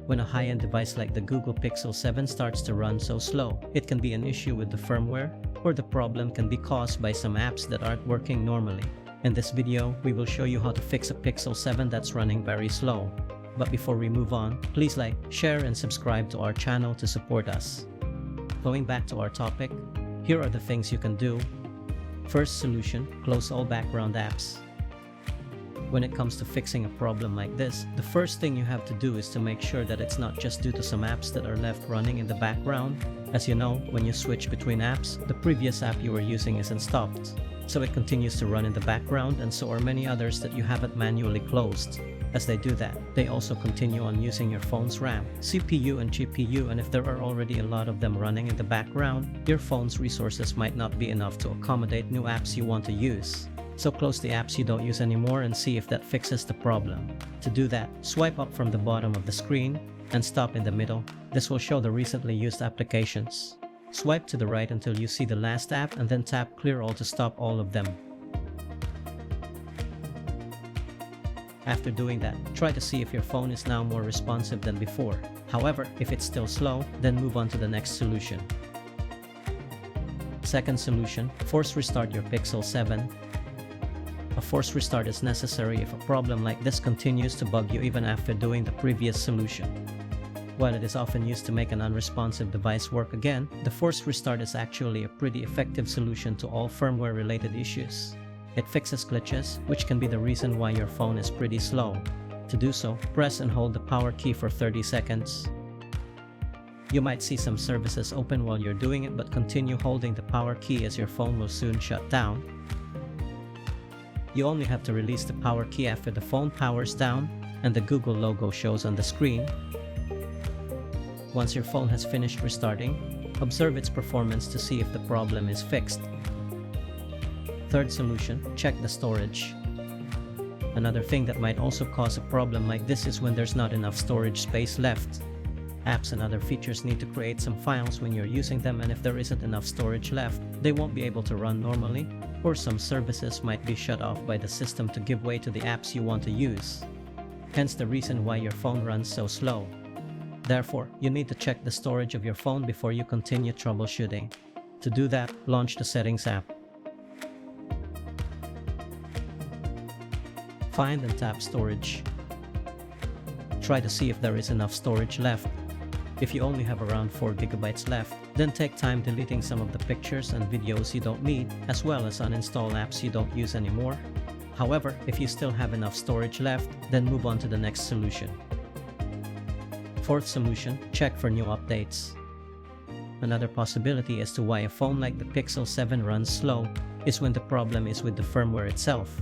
When a high-end device like the Google Pixel 7 starts to run so slow, it can be an issue with the firmware, or the problem can be caused by some apps that aren't working normally. In this video, we will show you how to fix a Pixel 7 that's running very slow. But before we move on, please like, share and subscribe to our channel to support us. Going back to our topic, here are the things you can do. First solution, close all background apps. When it comes to fixing a problem like this, the first thing you have to do is to make sure that it's not just due to some apps that are left running in the background. As you know, when you switch between apps, the previous app you were using isn't stopped. So it continues to run in the background, and so are many others that you haven't manually closed. As they do that, they also continue on using your phone's RAM, CPU and GPU, and if there are already a lot of them running in the background, your phone's resources might not be enough to accommodate new apps you want to use. So close the apps you don't use anymore and see if that fixes the problem. To do that, swipe up from the bottom of the screen and stop in the middle. This will show the recently used applications. Swipe to the right until you see the last app and then tap Clear All to stop all of them. After doing that, try to see if your phone is now more responsive than before. However, if it's still slow, then move on to the next solution. Second solution, force restart your Pixel 7. A forced restart is necessary if a problem like this continues to bug you even after doing the previous solution. While it is often used to make an unresponsive device work again, the forced restart is actually a pretty effective solution to all firmware-related issues. It fixes glitches, which can be the reason why your phone is pretty slow. To do so, press and hold the power key for 30 seconds. You might see some services open while you're doing it, but continue holding the power key as your phone will soon shut down. You only have to release the power key after the phone powers down and the Google logo shows on the screen. Once your phone has finished restarting, observe its performance to see if the problem is fixed. Third solution, check the storage. Another thing that might also cause a problem like this is when there's not enough storage space left. Apps and other features need to create some files when you're using them, and if there isn't enough storage left, they won't be able to run normally, or some services might be shut off by the system to give way to the apps you want to use. Hence the reason why your phone runs so slow. Therefore, you need to check the storage of your phone before you continue troubleshooting. To do that, launch the Settings app. Find and tap Storage. Try to see if there is enough storage left. If you only have around 4 GB left, then take time deleting some of the pictures and videos you don't need, as well as uninstall apps you don't use anymore. However, if you still have enough storage left, then move on to the next solution. Fourth solution, check for new updates. Another possibility as to why a phone like the Pixel 7 runs slow is when the problem is with the firmware itself.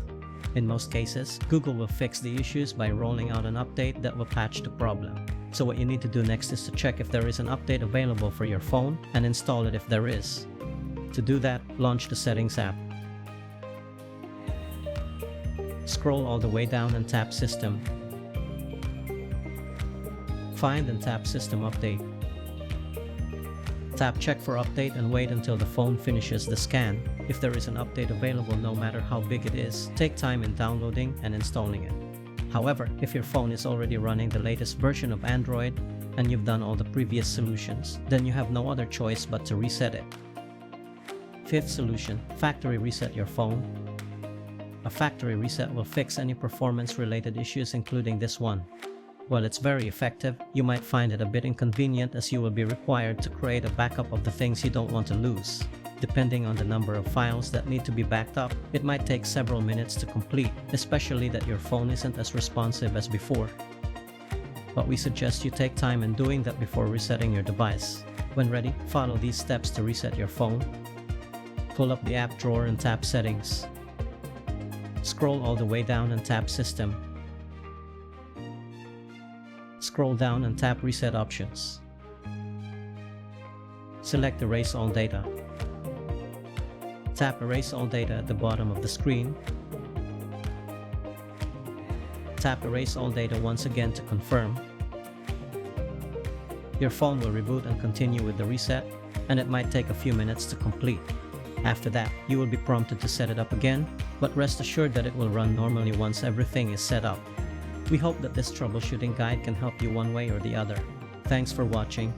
In most cases, Google will fix the issues by rolling out an update that will patch the problem. So what you need to do next is to check if there is an update available for your phone and install it if there is. To do that, launch the Settings app. Scroll all the way down and tap System. Find and tap System Update. Tap Check for Update and wait until the phone finishes the scan. If there is an update available, no matter how big it is, take time in downloading and installing it. However, if your phone is already running the latest version of Android and you've done all the previous solutions, then you have no other choice but to reset it. Fifth solution, factory reset your phone. A factory reset will fix any performance-related issues, including this one. While it's very effective, you might find it a bit inconvenient as you will be required to create a backup of the things you don't want to lose. Depending on the number of files that need to be backed up, it might take several minutes to complete, especially that your phone isn't as responsive as before. But we suggest you take time in doing that before resetting your device. When ready, follow these steps to reset your phone. Pull up the app drawer and tap Settings. Scroll all the way down and tap System. Scroll down and tap Reset Options. Select Erase All Data. Tap Erase All Data at the bottom of the screen. Tap Erase All Data once again to confirm. Your phone will reboot and continue with the reset, and it might take a few minutes to complete. After that, you will be prompted to set it up again, but rest assured that it will run normally once everything is set up. We hope that this troubleshooting guide can help you one way or the other. Thanks for watching.